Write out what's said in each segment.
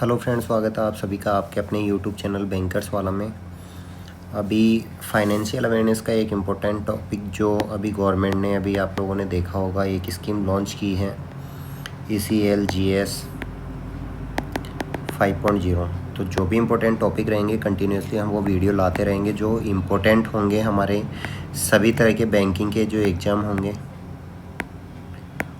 Hello friends, स्वागत है आप सभी का आपके अपने यूट्यूब चैनल बैंकर्स वाला में। अभी फाइनेंशियल अवेयरनेस का एक इम्पोर्टेंट टॉपिक जो अभी गवर्नमेंट ने अभी आप लोगों ने देखा होगा, एक स्कीम लॉन्च की है ECLGS 5.0। तो जो भी इम्पोर्टेंट टॉपिक रहेंगे कंटिन्यूसली हम वो वीडियो लाते रहेंगे जो इम्पोर्टेंट होंगे हमारे सभी तरह के बैंकिंग के जो एग्ज़ाम होंगे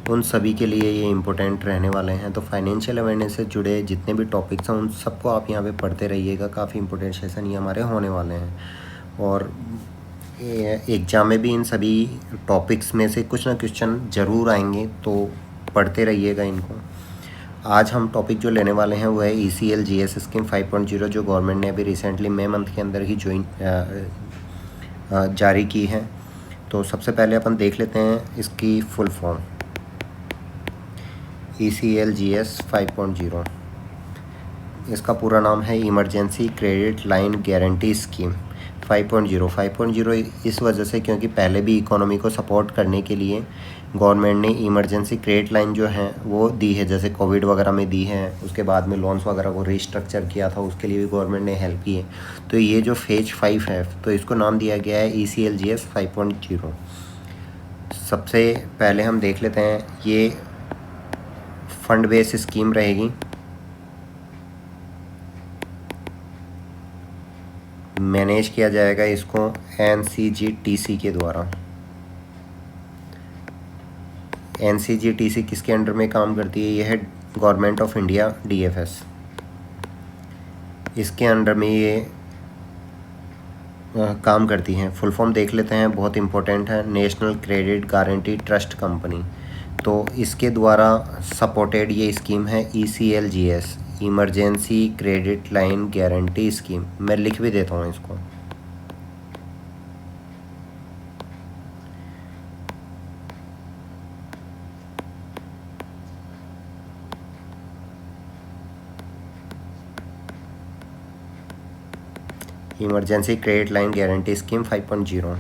उन सभी के लिए ये इम्पोर्टेंट रहने वाले हैं। तो फाइनेंशियल अवेयरनेस से जुड़े जितने भी टॉपिक्स हैं उन सबको आप यहाँ पे पढ़ते रहिएगा। काफ़ी इम्पोर्टेंट सेशन ये हमारे होने वाले हैं और एग्ज़ाम में भी इन सभी टॉपिक्स में से कुछ ना क्वेश्चन ज़रूर आएंगे, तो पढ़ते रहिएगा इनको। आज हम टॉपिक जो लेने वाले हैं वो है ECLGS स्कीम 5.0 जो गवर्नमेंट ने अभी रिसेंटली मई मंथ के अंदर ही जारी की है। तो सबसे पहले अपन देख लेते हैं इसकी फुल फॉर्म। ECLGS 5.0 इसका पूरा नाम है emergency credit line guarantee scheme 5.0। 5.0 इस वजह से क्योंकि पहले भी इकोनॉमी को सपोर्ट करने के लिए गवर्नमेंट ने इमरजेंसी क्रेडिट लाइन जो है वो दी है, जैसे कोविड वगैरह में दी है, उसके बाद में लोन्स वगैरह को रीस्ट्रक्चर किया था, उसके लिए भी गवर्नमेंट ने हेल्प की है। तो ये जो फेज 5 है तो इसको नाम दिया गया है ECLGS 5.0। सबसे पहले हम देख लेते हैं, ये फंड बेस स्कीम रहेगी। मैनेज किया जाएगा इसको NCGTC के द्वारा। NCGTC किसके अंडर में काम करती है? यह है गवर्नमेंट ऑफ इंडिया DFS। इसके अंडर में ये काम करती हैं। फुल फॉर्म देख लेते हैं, बहुत इंपॉर्टेंट है। National credit guarantee trust company. तो इसके द्वारा सपोर्टेड ये स्कीम है ECLGS emergency credit line guarantee scheme. मैं लिख भी देता हूँ इसको। Emergency credit line guarantee scheme 5.0।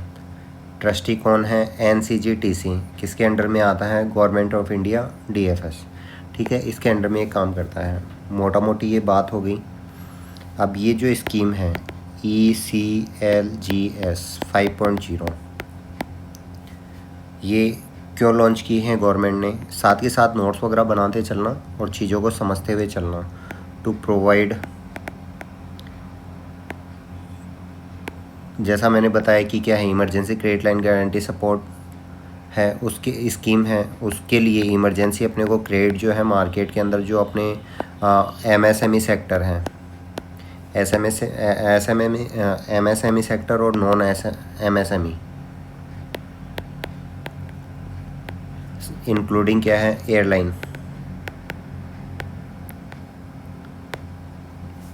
Trustee कौन है? NCGTC। किसके अंडर में आता है? Government of India DFS। ठीक है, इसके अंडर में ये काम करता है। मोटा मोटी ये बात हो गई। अब ये जो स्कीम है ECLGS 5.0 ये क्यों लॉन्च की है गवर्नमेंट ने? साथ के साथ नोट्स वगैरह बनाते चलना और चीज़ों को समझते हुए चलना। टू प्रोवाइड, जैसा मैंने बताया कि क्या है, emergency credit line guarantee support है, उसकी स्कीम है। उसके लिए इमरजेंसी अपने को क्रेडिट जो है मार्केट के अंदर जो अपने MSME सेक्टर हैं, MSME सेक्टर और नॉन MSME इंक्लूडिंग क्या है, एयरलाइन,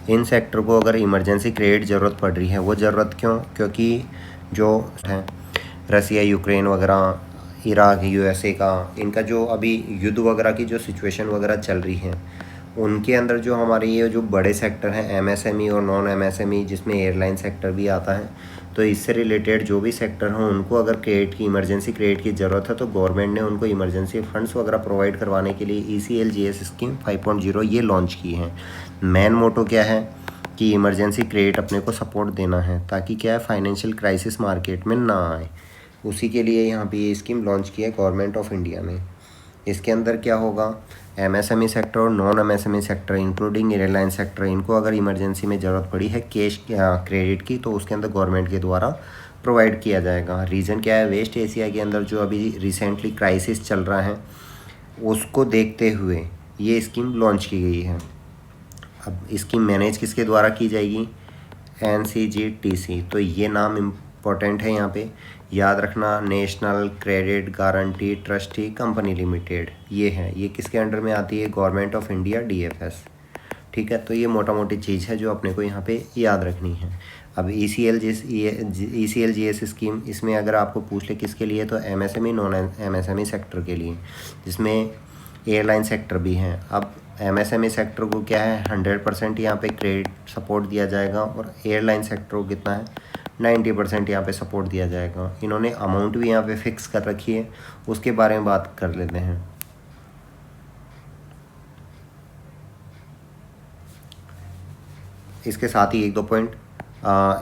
इन सेक्टर को अगर इमरजेंसी क्रेडिट ज़रूरत पड़ रही है। वो ज़रूरत क्यों? क्योंकि जो है रसिया यूक्रेन वगैरह, इराक USA का, इनका जो अभी युद्ध वगैरह की जो सिचुएशन वगैरह चल रही है, उनके अंदर जो हमारे ये जो बड़े सेक्टर हैं MSME और नॉन MSME जिसमें एयरलाइन सेक्टर भी आता है, तो इससे रिलेटेड जो भी सेक्टर हों उनको अगर क्रेडिट की, इमरजेंसी क्रेडिट की ज़रूरत है तो गवर्नमेंट ने उनको इमरजेंसी फंड्स वगैरह प्रोवाइड करवाने के लिए ECLGS स्कीम 5.0 ये लॉन्च की है। मेन मोटो क्या है कि इमरजेंसी क्रेडिट अपने को सपोर्ट देना है ताकि क्या है, फाइनेंशियल क्राइसिस मार्केट में ना आए। उसी के लिए यहाँ पे ये स्कीम लॉन्च की है गवर्नमेंट ऑफ इंडिया ने। इसके अंदर क्या होगा, MSME सेक्टर और non MSME sector including airline sector, इनको अगर इमरजेंसी में ज़रूरत पड़ी है कैश क्रेडिट की तो उसके अंदर गवर्नमेंट के द्वारा प्रोवाइड किया जाएगा। रीज़न क्या है? वेस्ट एशिया के अंदर जो अभी रिसेंटली क्राइसिस चल रहा है उसको देखते हुए ये स्कीम लॉन्च की गई है। अब स्कीम मैनेज किसके द्वारा की जाएगी? NCGTC। तो ये नाम इम्पोर्टेंट है यहाँ पे, याद रखना। National credit guarantee trustee company limited ये है। ये किसके अंडर में आती है? Government of India DFS। ठीक है, तो ये मोटा मोटी चीज़ है जो अपने को यहाँ पे याद रखनी है। अब ECLGS स्कीम, इसमें अगर आपको पूछ ले किसके लिए, तो MSME नॉन MSME सेक्टर के लिए, जिसमें एयरलाइन सेक्टर भी हैं। अब MSME सेक्टर को क्या है, 100% यहाँ पे क्रेडिट सपोर्ट दिया जाएगा और एयरलाइन सेक्टर को कितना है, 90% यहाँ पे सपोर्ट दिया जाएगा। इन्होंने अमाउंट भी यहाँ पे फिक्स कर रखी है, उसके बारे में बात कर लेते हैं। इसके साथ ही एक दो पॉइंट,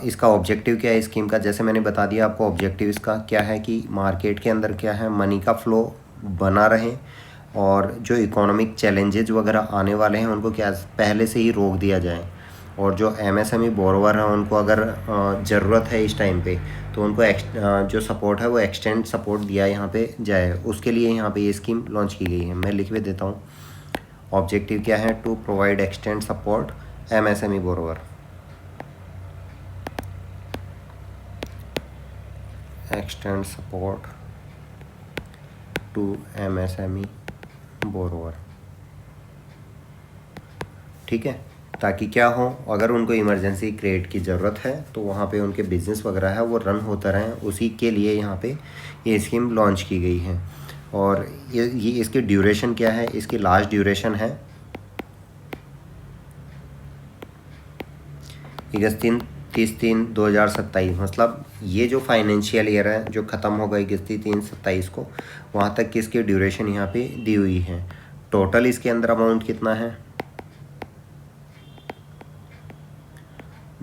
इसका ऑब्जेक्टिव क्या है स्कीम का, जैसे मैंने बता दिया आपको ऑब्जेक्टिव इसका क्या है कि मार्केट के अंदर क्या है मनी का फ्लो बना रहे और जो इकोनॉमिक चैलेंजेज वगैरह आने वाले हैं उनको क्या पहले से ही रोक दिया जाए, और जो एमएसएमई बोरोवर हैं उनको अगर ज़रूरत है इस टाइम पे तो उनको जो सपोर्ट है वो एक्सटेंड सपोर्ट दिया यहाँ पे जाए, उसके लिए यहाँ पे ये स्कीम लॉन्च की गई है। मैं लिख भी देता हूँ ऑब्जेक्टिव क्या है, to provide extend support MSME borrower, extend support to MSME borrower, ठीक है, ताकि क्या हो अगर उनको इमरजेंसी क्रेडिट की ज़रूरत है तो वहाँ पे उनके बिज़नेस वगैरह है वो रन होता रहे, उसी के लिए यहाँ पे ये स्कीम लॉन्च की गई है। और ये इसकी ड्यूरेशन क्या है, इसकी लास्ट ड्यूरेशन है 31/3/2027, मतलब ये जो फाइनेंशियल ईयर है जो ख़त्म होगा 31/3/27 को, वहाँ तक की इसकी ड्यूरेशन यहाँ पे दी हुई है। टोटल इसके अंदर अमाउंट कितना है,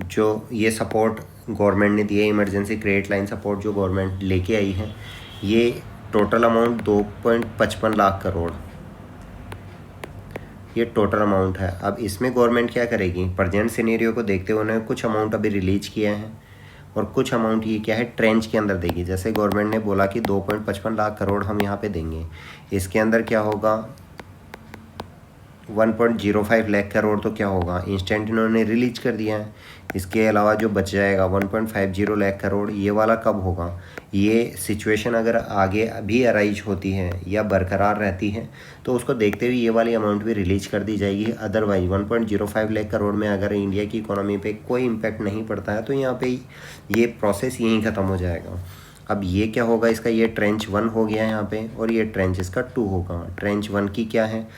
जो ये सपोर्ट गवर्नमेंट ने दिया, इमरजेंसी क्रेडिट लाइन सपोर्ट जो गवर्नमेंट लेके आई है, ये टोटल अमाउंट 2.55 लाख करोड़ ये टोटल अमाउंट है। अब इसमें गवर्नमेंट क्या करेगी, प्रेजेंट सिनेरियो को देखते हुए उन्होंने कुछ अमाउंट अभी रिलीज किया है और कुछ अमाउंट ये क्या है ट्रेंच के अंदर देगी। जैसे गवर्नमेंट ने बोला कि 2.55 लाख करोड़ हम यहाँ पे देंगे, इसके अंदर क्या होगा 1.05 लाख करोड़ तो क्या होगा इंस्टेंट इन्होंने रिलीज कर दिया है। इसके अलावा जो बच जाएगा 1.50 लाख करोड़, ये वाला कब होगा, ये सिचुएशन अगर आगे भी अराइज होती है या बरकरार रहती है तो उसको देखते हुए ये वाली अमाउंट भी रिलीज कर दी जाएगी। अदरवाइज 1.05 लाख करोड़ में अगर इंडिया की इकोनॉमी पे कोई इम्पैक्ट नहीं पड़ता है तो यहाँ पे ये प्रोसेस यहीं ख़त्म हो जाएगा। अब ये क्या होगा, इसका ये ट्रेंच 1 हो गया है यहाँ पे और ये ट्रेंच इसका 2 होगा। ट्रेंच 1 की क्या है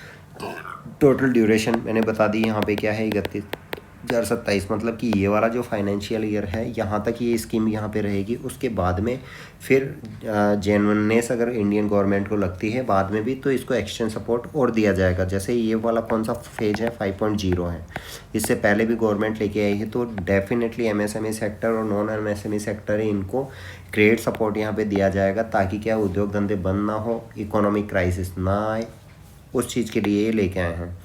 टोटल ड्यूरेशन मैंने बता दी यहाँ पे क्या है 31/3/27, मतलब कि ये वाला जो फाइनेंशियल ईयर है यहाँ तक ये स्कीम यहाँ पे रहेगी। उसके बाद में फिर जेन्युइननेस अगर इंडियन गवर्नमेंट को लगती है बाद में भी तो इसको एक्सटेंड सपोर्ट और दिया जाएगा। जैसे ये वाला कौन सा फेज है 5.0 है, इससे पहले भी गवर्नमेंट लेके आई है, तो डेफिनेटली एमएसएमई सेक्टर और नॉन एमएसएमई सेक्टर है इनको क्रेडिट सपोर्ट यहाँ पे दिया जाएगा ताकि क्या उद्योग धंधे बंद ना हो, इकोनॉमिक क्राइसिस ना आए, उस चीज़ के लिए ये लेके आए हैं।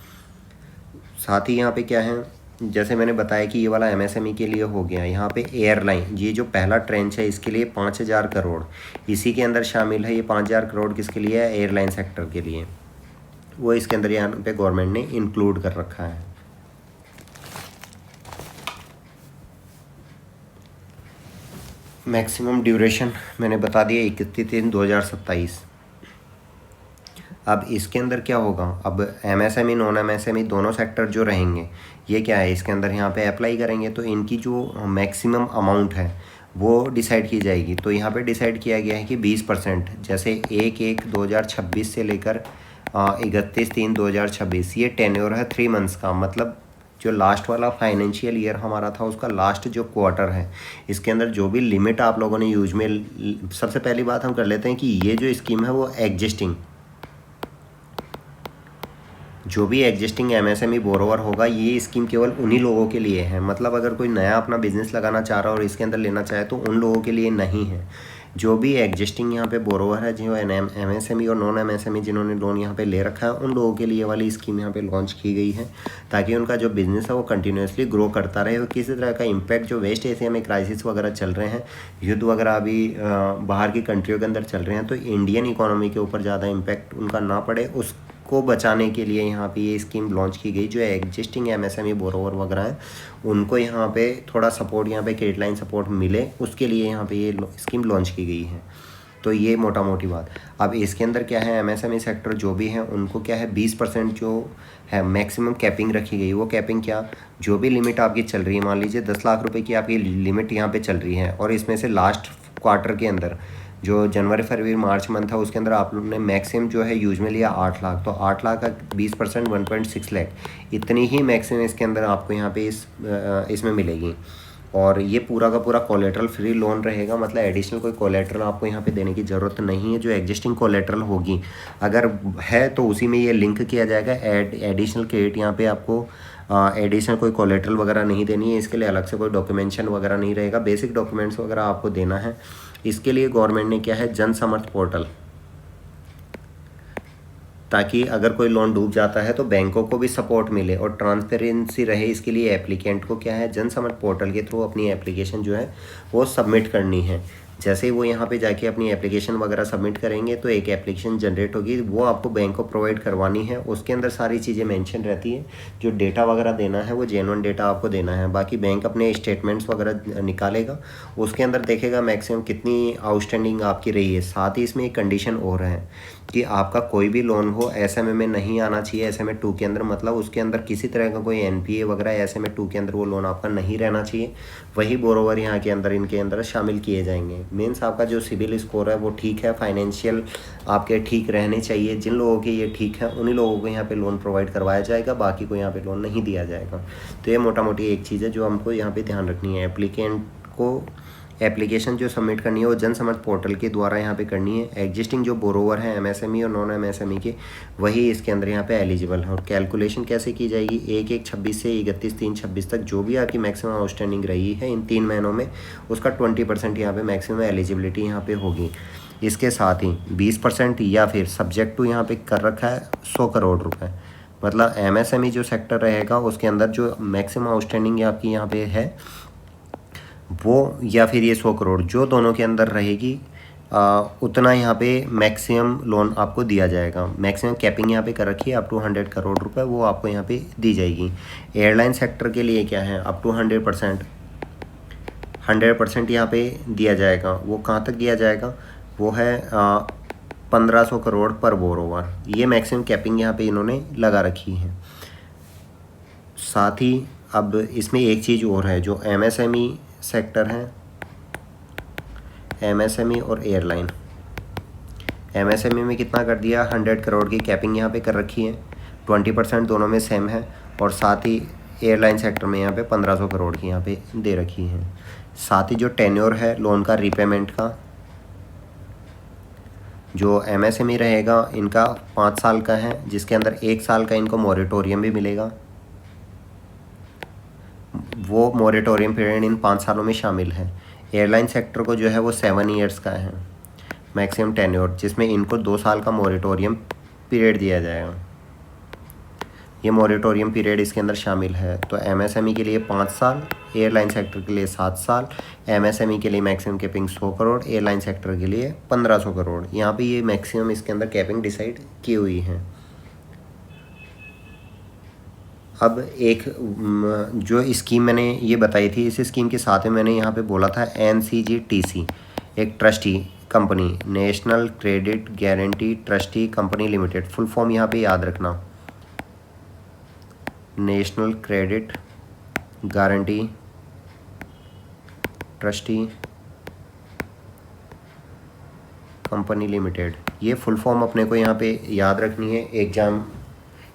साथ ही यहाँ पे क्या है, जैसे मैंने बताया कि ये वाला एमएसएमई के लिए हो गया। यहाँ पे एयरलाइन, ये जो पहला ट्रेंच है इसके लिए 5,000 करोड़ इसी के अंदर शामिल है। ये 5,000 करोड़ किसके लिए है, एयरलाइन सेक्टर के लिए, वो इसके अंदर यहाँ पे गवर्नमेंट ने इंक्लूड कर रखा है। मैक्सिमम ड्यूरेशन मैंने बता दिया 31/3/2027। अब इसके अंदर क्या होगा, अब एमएसएमई नॉन एमएसएमई दोनों सेक्टर जो रहेंगे ये क्या है इसके अंदर यहाँ पे अप्लाई करेंगे तो इनकी जो मैक्सिमम अमाउंट है वो डिसाइड की जाएगी। तो यहाँ पे डिसाइड किया गया है कि 20%, जैसे 1/1/2026 से लेकर 31/3/2026, ये टेन्योर है 3 मंथ्स का, मतलब जो लास्ट वाला फाइनेंशियल ईयर हमारा था उसका लास्ट जो क्वार्टर है इसके अंदर जो भी लिमिट आप लोगों ने यूज में, सबसे पहली बात हम कर लेते हैं कि ये जो स्कीम है वो एग्जिस्टिंग, जो भी एग्जिस्टिंग एमएसएमई बोरोवर होगा ये स्कीम केवल उन्हीं लोगों के लिए है। मतलब अगर कोई नया अपना बिजनेस लगाना चाह रहा है और इसके अंदर लेना चाहे तो उन लोगों के लिए नहीं है। जो भी एग्जिस्टिंग यहाँ पे बोरोवर है, जो एमएसएमई और नॉन एमएसएमई जिन्होंने लोन यहाँ पे ले रखा है उन लोगों के लिए वाली स्कीम यहाँ पे लॉन्च की गई है ताकि उनका जो बिज़नेस है वो कंटिन्यूसली ग्रो करता रहे और किसी तरह का इम्पैक्ट जो वेस्ट एशिया में क्राइसिस वगैरह चल रहे हैं, युद्ध वगैरह अभी बाहर की कंट्रियों के अंदर चल रहे हैं, तो इंडियन इकोनॉमी के ऊपर ज़्यादा इम्पैक्ट उनका ना पड़े को बचाने के लिए यहाँ पे ये स्कीम लॉन्च की गई। जो एग्जिस्टिंग एमएसएमई बोरोवर वगैरह हैं उनको यहाँ पे थोड़ा सपोर्ट, यहाँ पे क्रेडिट लाइन सपोर्ट मिले उसके लिए यहाँ पे ये स्कीम लॉन्च की गई है। तो ये मोटा मोटी बात। अब इसके अंदर क्या है, एमएसएमई सेक्टर जो भी है उनको क्या है 20% जो है मैक्सिमम कैपिंग रखी गई। वो कैपिंग क्या, जो भी लिमिट आपकी चल रही है, मान लीजिए 10 लाख रुपये की आपकी लिमिट यहाँ पर चल रही है और इसमें से लास्ट क्वार्टर के अंदर जो जनवरी फरवरी मार्च मंथ था उसके अंदर आप लोगों ने मैक्सिमम जो है यूज में लिया 8 लाख, तो 8 लाख का 20% 1.6 लाख, इतनी ही मैक्सिमम इसके अंदर आपको यहाँ पे इसमें मिलेगी। और ये पूरा का पूरा कोलेट्रल फ्री लोन रहेगा, मतलब एडिशनल कोई कोलेट्रल आपको यहाँ पे देने की ज़रूरत नहीं है। जो एग्जिस्टिंग कोलेट्रल होगी अगर है तो उसी में ये लिंक किया जाएगा। एडिशनल क्रेडिट यहाँ पे आपको एडिशनल कोई कोलेट्रल वगैरह नहीं देनी है, इसके लिए अलग से कोई डॉक्यूमेंटेशन वगैरह नहीं रहेगा। बेसिक डॉक्यूमेंट्स वगैरह आपको देना है। इसके लिए गवर्नमेंट ने क्या है, जन समर्थ पोर्टल, ताकि अगर कोई लोन डूब जाता है तो बैंकों को भी सपोर्ट मिले और ट्रांसपेरेंसी रहे। इसके लिए एप्लीकेंट को क्या है, जन समर्थ पोर्टल के थ्रू अपनी एप्लीकेशन जो है वो सबमिट करनी है। जैसे ही वो यहाँ पे जाके अपनी एप्लीकेशन वगैरह सबमिट करेंगे तो एक एप्लीकेशन जनरेट होगी, वो आपको बैंक को प्रोवाइड करवानी है। उसके अंदर सारी चीज़ें मेंशन रहती है, जो डेटा वगैरह देना है वो जेन्युइन डेटा आपको देना है। बाकी बैंक अपने स्टेटमेंट्स वगैरह निकालेगा, उसके अंदर देखेगा मैक्सिमम कितनी आउटस्टैंडिंग आपकी रही है। साथ ही इसमें एक कंडीशन और है कि आपका कोई भी लोन हो SMA में नहीं आना चाहिए, SMA 2 के अंदर, मतलब उसके अंदर किसी तरह का कोई NPA वगैरह SMA 2 के अंदर वो लोन आपका नहीं रहना चाहिए। वही बोरोवर यहाँ के अंदर इनके अंदर शामिल किए जाएंगे। मीन्स आपका जो सिबिल स्कोर है वो ठीक है, फाइनेंशियल आपके ठीक रहने चाहिए। जिन लोगों के ये ठीक है उन्हीं लोगों को यहाँ पे लोन प्रोवाइड करवाया जाएगा, बाकी को यहाँ पे लोन नहीं दिया जाएगा। तो ये मोटा मोटी एक चीज़ है जो हमको यहाँ पे ध्यान रखनी है। एप्लीकेंट को एप्लीकेशन जो सबमिट करनी है वो जन समर्थ पोर्टल के द्वारा यहाँ पे करनी है। एग्जिस्टिंग जो बोरोवर है MSME और नॉन MSME के, वही इसके अंदर यहाँ पे एलिजिबल है। और कैलकुलेशन कैसे की जाएगी, 1/1/26 से 31/3/26 तक जो भी आपकी मैक्सिमम आउटस्टैंडिंग रही है इन 3 महीनों में, उसका 20% यहाँ पे मैक्सिमम एलिजिबिलिटी यहाँ पे होगी। इसके साथ ही 20% या फिर सब्जेक्ट टू यहाँ पे कर रखा है 100 करोड़ रुपये, मतलब MSME जो सेक्टर रहेगा उसके अंदर जो मैक्सिमम आउटस्टैंडिंग आपकी यहाँ पे है वो, या फिर ये 100 करोड़ जो दोनों के अंदर रहेगी, उतना यहाँ पे मैक्सिमम लोन आपको दिया जाएगा। मैक्सिमम कैपिंग यहाँ पे कर रखी है अप टू 100 करोड़ रुपए, वो आपको यहाँ पे दी जाएगी। एयरलाइन सेक्टर के लिए क्या है, अप टू 100% यहाँ पे दिया जाएगा। वो कहाँ तक दिया जाएगा, वो है 1500 करोड़ पर बोरोवर। ये मैक्सिमम कैपिंग यहाँ पे इन्होंने लगा रखी है। साथ ही अब इसमें एक चीज़ और है, जो MSME सेक्टर है, MSME और एयरलाइन। MSME में कितना कर दिया, 100 करोड़ की कैपिंग यहाँ पे कर रखी है, 20% दोनों में सेम है। और साथ ही एयरलाइन सेक्टर में यहाँ पे 1500 करोड़ की यहाँ पे दे रखी है। साथ ही जो टेन्योर है लोन का रीपेमेंट का, जो MSME रहेगा इनका 5 साल का है, जिसके अंदर 1 साल का इनको मॉरेटोरियम भी मिलेगा। वो मॉरेटोरियम पीरियड इन 5 सालों में शामिल है। एयरलाइन सेक्टर को जो है वो 7 ईयर्स का है मैक्सिमम टेन्योर, जिसमें इनको 2 साल का मॉरेटोरियम पीरियड दिया जाएगा। ये मॉरेटोरियम पीरियड इसके अंदर शामिल है। तो MSME के लिए 5 साल, एयरलाइन सेक्टर के लिए 7 साल। MSME के लिए maximum capping 100 crore, airline sector के लिए 1500 करोड़। यहाँ पे ये मैक्सिमम इसके अंदर कैपिंग डिसाइड की हुई है। अब एक जो स्कीम मैंने ये बताई थी, इस स्कीम के साथ में मैंने यहाँ पे बोला था NCGTC, एक trustee company, national credit guarantee trustee company limited. Full form यहाँ पे याद रखना, national credit guarantee trustee company limited. ये फुल फॉर्म अपने को यहाँ पे याद रखनी है, एग्ज़ाम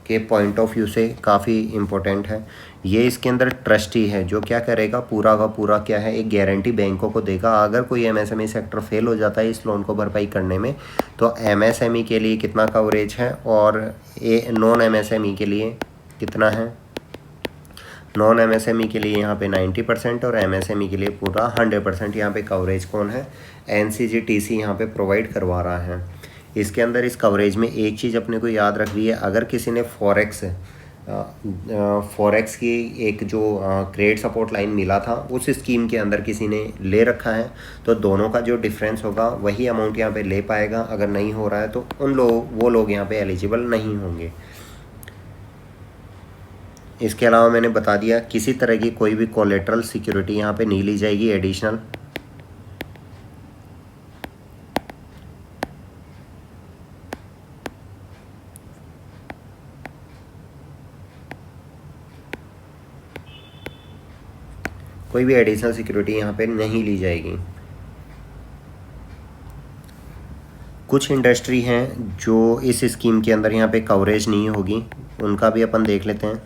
के पॉइंट ऑफ व्यू से काफ़ी इम्पोर्टेंट है। ये इसके अंदर ट्रस्टी है जो क्या करेगा, पूरा का पूरा क्या है, एक गारंटी बैंकों को देगा। अगर कोई MSME सेक्टर फेल हो जाता है इस लोन को भरपाई करने में, तो MSME के लिए कितना कवरेज है और नॉन MSME के लिए कितना है। नॉन MSME के लिए यहाँ पे 90% और MSME के लिए पूरा 100% यहाँ पे कवरेज कौन है, NCGTC यहाँ पे प्रोवाइड करवा रहा है। इसके अंदर इस कवरेज में एक चीज़ अपने को याद रखनी है, अगर किसी ने फॉरेक्स की एक जो क्रेडिट सपोर्ट लाइन मिला था उस स्कीम के अंदर किसी ने ले रखा है, तो दोनों का जो डिफरेंस होगा वही अमाउंट यहाँ पे ले पाएगा। अगर नहीं हो रहा है तो वो लोग यहाँ पे एलिजिबल नहीं होंगे। इसके अलावा मैंने बता दिया किसी तरह की कोई भी कोलेटरल सिक्योरिटी यहाँ पे नहीं ली जाएगी एडिशनल। कोई भी एडिशनल सिक्योरिटी यहाँ पे नहीं ली जाएगी। कुछ इंडस्ट्री हैं जो इस स्कीम के अंदर यहाँ पे कवरेज नहीं होगी, उनका भी अपन देख लेते हैं।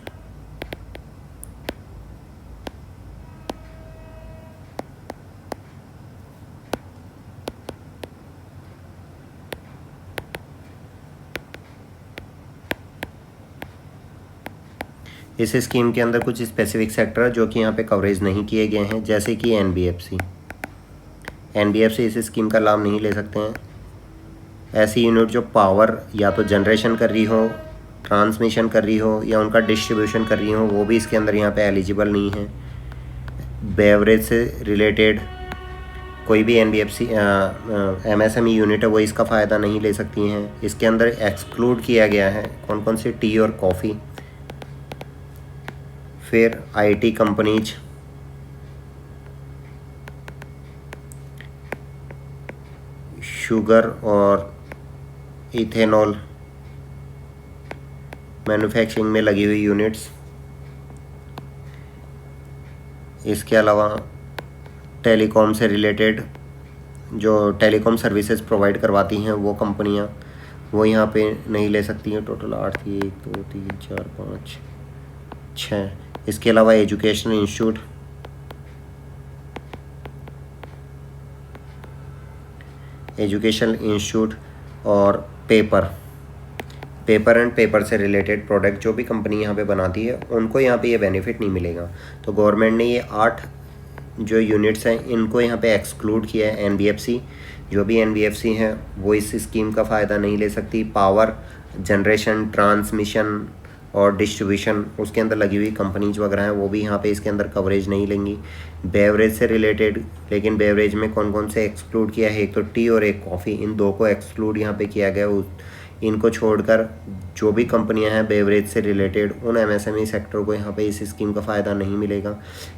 इस स्कीम के अंदर कुछ स्पेसिफिक सेक्टर जो कि यहाँ पे कवरेज नहीं किए गए हैं, जैसे कि एनबीएफसी इस स्कीम का लाभ नहीं ले सकते हैं। ऐसी यूनिट जो पावर या तो जनरेशन कर रही हो, ट्रांसमिशन कर रही हो या उनका डिस्ट्रीब्यूशन कर रही हो, वो भी इसके अंदर यहाँ पे एलिजिबल नहीं है। बेवरेज से रिलेटेड कोई भी एनबीएफसी एमएसएमई यूनिट है वो इसका फ़ायदा नहीं ले सकती हैं। इसके अंदर एक्सक्लूड किया गया है कौन कौन सी, टी और कॉफ़ी, फिर आईटी कंपनीज, शुगर और इथेनॉल मैन्युफैक्चरिंग में लगी हुई यूनिट्स। इसके अलावा टेलीकॉम से रिलेटेड जो टेलीकॉम सर्विसेज प्रोवाइड करवाती हैं वो कंपनियां, वो यहाँ पे नहीं ले सकती हैं। टोटल 8 थी, 1 2 3 4 5 6। इसके अलावा एजुकेशनल इंस्टीट्यूट और पेपर एंड पेपर से रिलेटेड प्रोडक्ट जो भी कंपनी यहाँ पे बनाती है उनको यहाँ पे ये बेनिफिट नहीं मिलेगा। तो गवर्नमेंट ने ये 8 जो यूनिट्स हैं इनको यहाँ पे एक्सक्लूड किया है। एनबीएफसी, जो भी एनबीएफसी हैं वो इस स्कीम का फ़ायदा नहीं ले सकती। पावर जनरेशन, ट्रांसमिशन और डिस्ट्रीब्यूशन उसके अंदर लगी हुई कंपनीज वगैरह हैं वो भी यहाँ पे इसके अंदर कवरेज नहीं लेंगी। बेवरेज से रिलेटेड, लेकिन बेवरेज में कौन कौन से एक्सक्लूड किया है, एक तो टी और एक कॉफ़ी, इन दो को एक्सक्लूड यहाँ पे किया गया। इनको छोड़कर जो भी कंपनियां हैं बेवरेज से रिलेटेड, उन एमएसएमई सेक्टर को यहाँ पे इस स्कीम का फ़ायदा नहीं मिलेगा।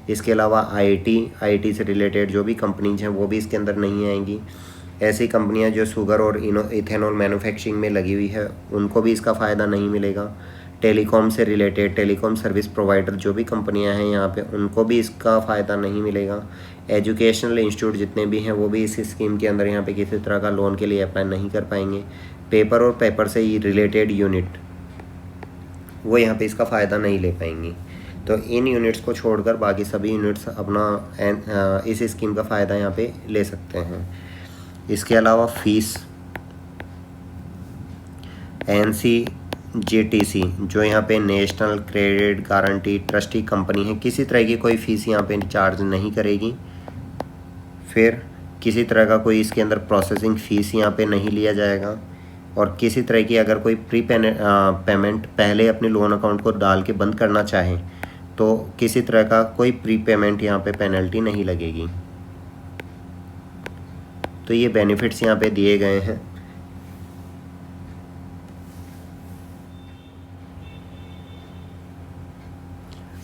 इसके अलावा आईटी से रिलेटेड जो भी कंपनीज हैं वो भी इसके अंदर नहीं आएंगी। ऐसी कंपनियां जो शुगर और इथेनॉल मैन्युफैक्चरिंग में लगी हुई है उनको भी इसका फ़ायदा नहीं मिलेगा। टेलीकॉम से रिलेटेड टेलीकॉम सर्विस प्रोवाइडर जो भी कंपनियां हैं यहाँ पे उनको भी इसका फ़ायदा नहीं मिलेगा। एजुकेशनल इंस्टीट्यूट जितने भी हैं वो भी इस स्कीम के अंदर यहाँ पे किसी तरह का लोन के लिए अप्लाई नहीं कर पाएंगे। पेपर और पेपर से ही रिलेटेड यूनिट वो यहाँ पे इसका फ़ायदा नहीं ले पाएंगी। तो इन यूनिट्स को छोड़कर बाकी सभी यूनिट्स अपना इस स्कीम का फ़ायदा यहाँ पे ले सकते हैं। इसके अलावा फीस, NCGTC जो यहाँ पे national credit guarantee trustee company है, किसी तरह की कोई फ़ीस यहाँ पे चार्ज नहीं करेगी। फिर किसी तरह का कोई इसके अंदर प्रोसेसिंग फ़ीस यहाँ पे नहीं लिया जाएगा। और किसी तरह की अगर कोई पेमेंट पहले अपने लोन अकाउंट को डाल के बंद करना चाहें तो किसी तरह का कोई प्री पेमेंट यहाँ पे पेनल्टी नहीं लगेगी। तो ये बेनिफिट्स यहाँ पे दिए गए हैं।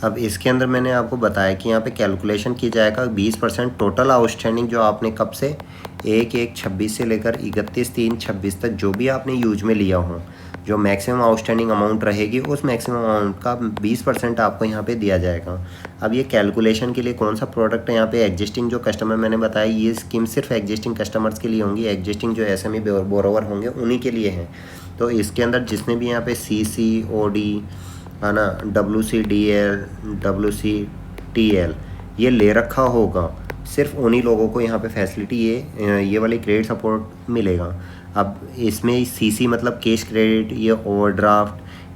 अब इसके अंदर मैंने आपको बताया कि यहाँ पे कैलकुलेशन की जाएगा 20% टोटल आउटस्टैंडिंग जो आपने कब से 1/1/26 से लेकर 31/3/26 तक जो भी आपने यूज में लिया हो, जो मैक्सिमम आउटस्टैंडिंग अमाउंट रहेगी उस मैक्सिमम अमाउंट का 20% आपको यहाँ पे दिया जाएगा। अब ये कैलकुलेशन के लिए कौन सा प्रोडक्ट है, यहाँ पे एग्जिस्टिंग जो कस्टमर मैंने बताया ये स्कीम सिर्फ एग्जिस्टिंग कस्टमर के लिए होंगी। एग्जिस्टिंग जो SME बोरोवर होंगे उन्हीं के लिए हैं। तो इसके अंदर जिसने भी यहाँ पे CCOD है ना, WCDL, WCTL ये ले रखा होगा, सिर्फ उन्हीं लोगों को यहाँ पे फैसिलिटी ये वाली क्रेडिट सपोर्ट मिलेगा। अब इसमें CC मतलब कैश क्रेडिट, ये ओवरड्राफ्ट,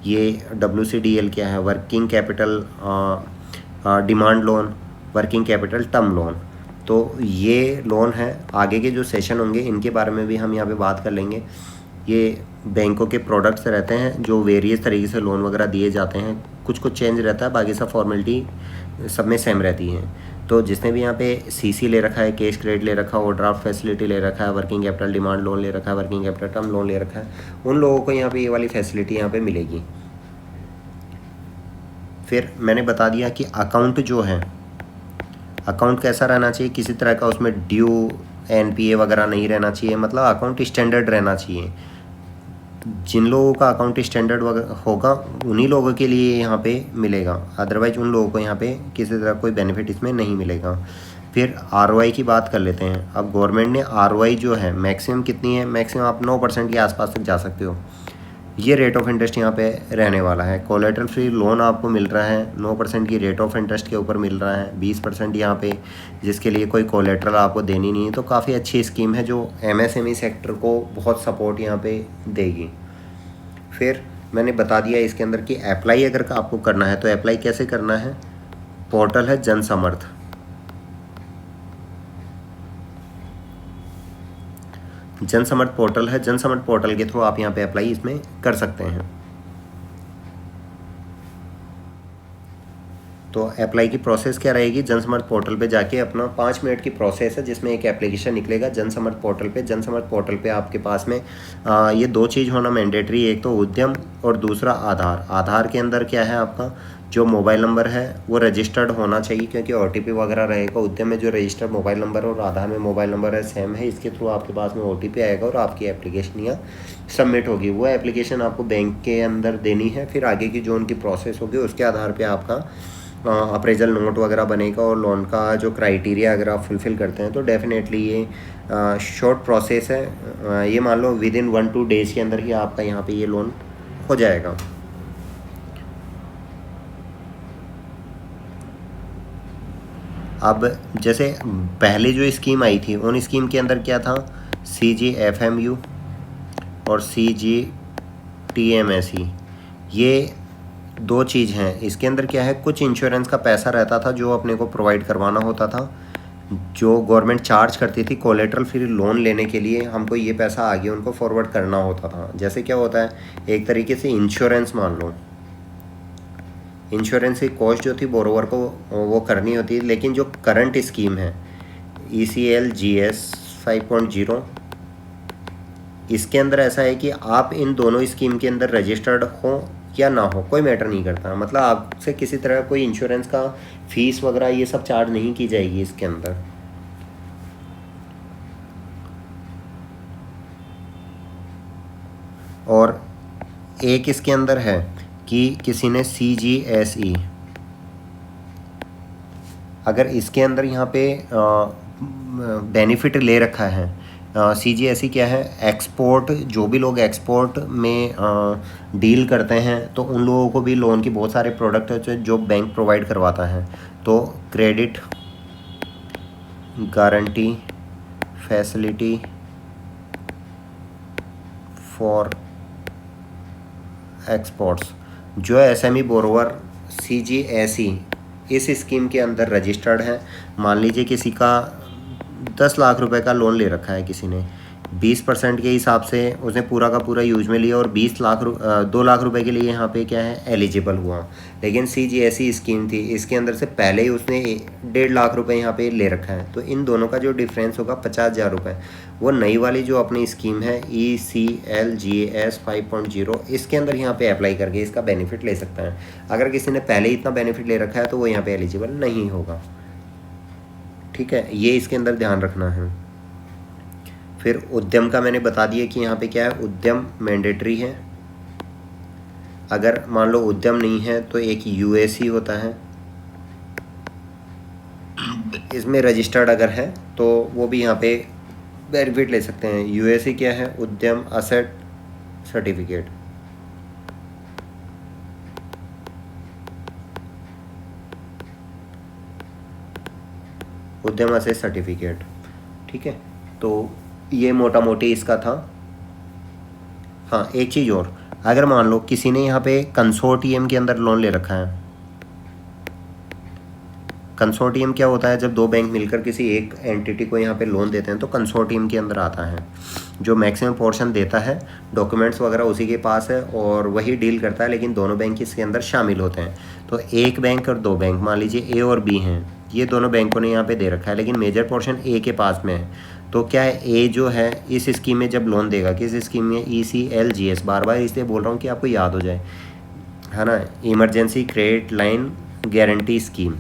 ये WCDL क्या है, working capital demand loan, working capital term loan. तो ये लोन है। आगे के जो सेशन होंगे इनके बारे में भी हम यहाँ पे बात कर लेंगे। ये बैंकों के प्रोडक्ट्स रहते हैं जो वेरियस तरीके से लोन वगैरह दिए जाते हैं, कुछ चेंज रहता है, बाकी सब फॉर्मेलिटी सब में सेम रहती है। तो जिसने भी यहाँ पे CC ले रखा है, कैश क्रेडिट ले रखा है, ओवरड्राफ्ट फैसिलिटी ले रखा है, वर्किंग कैपिटल डिमांड लोन ले रखा है, वर्किंग कैपिटल टर्म लोन ले रखा है, उन लोगों को यहाँ पे ये वाली फैसिलिटी यहाँ पे मिलेगी। फिर मैंने बता दिया कि अकाउंट जो है, अकाउंट कैसा रहना चाहिए, किसी तरह का उसमें ड्यू NPA वगैरह नहीं रहना चाहिए, मतलब अकाउंट स्टैंडर्ड रहना चाहिए। जिन लोगों का अकाउंट स्टैंडर्ड होगा उन्हीं लोगों के लिए यहाँ पे मिलेगा, अदरवाइज उन लोगों को यहाँ पे किसी तरह कोई बेनिफिट इसमें नहीं मिलेगा। फिर ROI की बात कर लेते हैं। अब गवर्नमेंट ने ROI जो है मैक्सिमम कितनी है, मैक्सिमम आप 9% के आसपास तक जा सकते हो। ये रेट ऑफ इंटरेस्ट यहाँ पे रहने वाला है। कोलेटरल फ्री लोन आपको मिल रहा है 9% की रेट ऑफ इंटरेस्ट के ऊपर मिल रहा है, 20% यहाँ पे जिसके लिए कोई कोलेटरल आपको देनी नहीं है। तो काफ़ी अच्छी स्कीम है जो MSME सेक्टर को बहुत सपोर्ट यहाँ पे देगी। फिर मैंने बता दिया इसके अंदर कि अप्लाई अगर आपको करना है तो अप्लाई कैसे करना है। पोर्टल है जनसमर्थ, जनसमर्थ पोर्टल है, जनसमर्थ पोर्टल के थ्रू आप यहाँ पे अप्लाई इसमें कर सकते हैं। तो अप्लाई की प्रोसेस क्या रहेगी, जनसमर्थ पोर्टल पे जाके अपना 5 मिनट की प्रोसेस है जिसमें एक एप्लीकेशन निकलेगा जनसमर्थ पोर्टल पे। जनसमर्थ पोर्टल पे आपके पास में ये 2 चीज़ होना मैंडेटरी, एक तो उद्यम और दूसरा आधार। आधार के अंदर क्या है, आपका जो मोबाइल नंबर है वो रजिस्टर्ड होना चाहिए क्योंकि OTP वगैरह रहेगा। उद्यम में जो रजिस्टर्ड मोबाइल नंबर और आधार में मोबाइल नंबर है सेम है, इसके थ्रू आपके पास में OTP आएगा और आपकी एप्लीकेशन यहाँ सबमिट होगी। वो एप्लीकेशन आपको बैंक के अंदर देनी है, फिर आगे की जो उनकी प्रोसेस होगी उसके आधार पर आपका अप्रेजल नोट वगैरह बनेगा और लोन का जो क्राइटेरिया अगर आप फुलफ़िल करते हैं तो डेफिनेटली ये शॉर्ट प्रोसेस है। ये मान लो विद इन 1-2 डेज़ के अंदर ही आपका यहाँ पे ये लोन हो जाएगा। अब जैसे पहले जो स्कीम आई थी उन स्कीम के अंदर क्या था, CGFMU और CGTMSE, ये 2 चीज़ हैं। इसके अंदर क्या है, कुछ इंश्योरेंस का पैसा रहता था जो अपने को प्रोवाइड करवाना होता था, जो गवर्नमेंट चार्ज करती थी कोलेटरल फ्री लोन लेने के लिए। हमको ये पैसा आगे उनको फॉरवर्ड करना होता था। जैसे क्या होता है, एक तरीके से इंश्योरेंस मान लो, इंश्योरेंस की कॉस्ट जो थी बोरोवर को वो करनी होती है। लेकिन जो करंट स्कीम है ECLGS 5.0, इसके अंदर ऐसा है कि आप इन दोनों स्कीम के अंदर रजिस्टर्ड हो या ना हो, कोई मैटर नहीं करता। मतलब आपसे किसी तरह कोई इंश्योरेंस का फीस वगैरह ये सब चार्ज नहीं की जाएगी इसके अंदर। और एक इसके अंदर है कि किसी ने CGSE, अगर इसके अंदर यहाँ पे बेनिफिट ले रखा है, CGSE क्या है, एक्सपोर्ट, जो भी लोग एक्सपोर्ट में डील करते हैं तो उन लोगों को भी लोन की बहुत सारे प्रोडक्ट है जो बैंक प्रोवाइड करवाता है। तो credit guarantee facility for exports, जो SME बोरोवर CGSE इस स्कीम के अंदर रजिस्टर्ड है। मान लीजिए किसी का 10 लाख रुपए का लोन ले रखा है किसी ने, 20% के हिसाब से उसने पूरा का पूरा यूज में लिया और 2 लाख रुपए के लिए यहाँ पे क्या है एलिजिबल हुआ। लेकिन CGSE स्कीम थी, इसके अंदर से पहले ही उसने 1.5 लाख रुपए यहाँ पे ले रखा है। तो इन दोनों का जो डिफरेंस होगा 50,000 रुपये, वो नई वाली जो अपनी स्कीम है ECLGS 5.0, इसके अंदर यहाँ पे अप्लाई करके इसका बेनिफिट ले सकता है। अगर किसी ने पहले ही इतना बेनिफिट ले रखा है तो वो यहाँ पे एलिजिबल नहीं होगा। ठीक है, ये इसके अंदर ध्यान रखना है। फिर उद्यम का मैंने बता दिया कि यहाँ पे क्या है, उद्यम मैंडेटरी है। अगर मान लो उद्यम नहीं है तो एक UAC होता है, इसमें रजिस्टर्ड अगर है तो वो भी यहाँ पे बेनिफिट ले सकते हैं। UAC क्या है, उद्यम असेट सर्टिफिकेट। उद्यम असेट सर्टिफिकेट, ठीक है। तो ये मोटा मोटी इसका था। हाँ, एक चीज़ और, अगर मान लो किसी ने यहाँ पे कंसोर्टियम के अंदर लोन ले रखा है। कंसोर्टियम क्या होता है, जब 2 बैंक मिलकर किसी एक एंटिटी को यहाँ पे लोन देते हैं तो कंसोर्टियम के अंदर आता है। जो मैक्सिमम पोर्शन देता है, डॉक्यूमेंट्स वगैरह उसी के पास है और वही डील करता है, लेकिन दोनों बैंक इसके अंदर शामिल होते हैं। तो एक बैंक और 2 बैंक, मान लीजिए A और B हैं, ये दोनों बैंकों ने यहाँ पे दे रखा है, लेकिन मेजर पोर्शन A के पास में है। तो क्या है, A जो है इस स्कीम में जब लोन देगा, किस स्कीम में, ECLGS, बार बार इसलिए बोल रहा हूँ कि आपको याद हो जाए, है ना, emergency credit line guarantee scheme.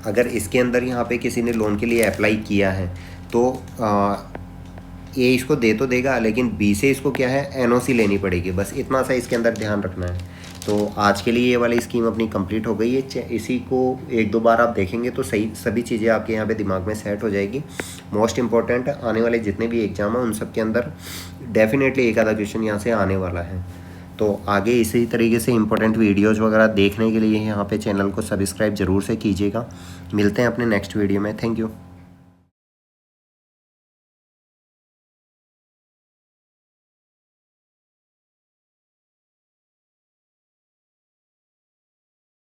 अगर इसके अंदर यहाँ पे किसी ने लोन के लिए अप्लाई किया है तो A इसको दे तो देगा, लेकिन B से इसको क्या है NOC लेनी पड़ेगी। बस इतना सा इसके अंदर ध्यान रखना है। तो आज के लिए ये वाली स्कीम अपनी कंप्लीट हो गई है। इसी को 1-2 बार आप देखेंगे तो सही सभी चीज़ें आपके यहाँ पे दिमाग में सेट हो जाएगी। मोस्ट इम्पॉर्टेंट आने वाले जितने भी एग्जाम हैं उन सब के अंदर डेफिनेटली एक आधा क्वेश्चन यहाँ से आने वाला है। तो आगे इसी तरीके से इंपॉर्टेंट वीडियोज़ वगैरह देखने के लिए यहाँ पे चैनल को सब्सक्राइब ज़रूर से कीजिएगा। मिलते हैं अपने नेक्स्ट वीडियो में। Thank you.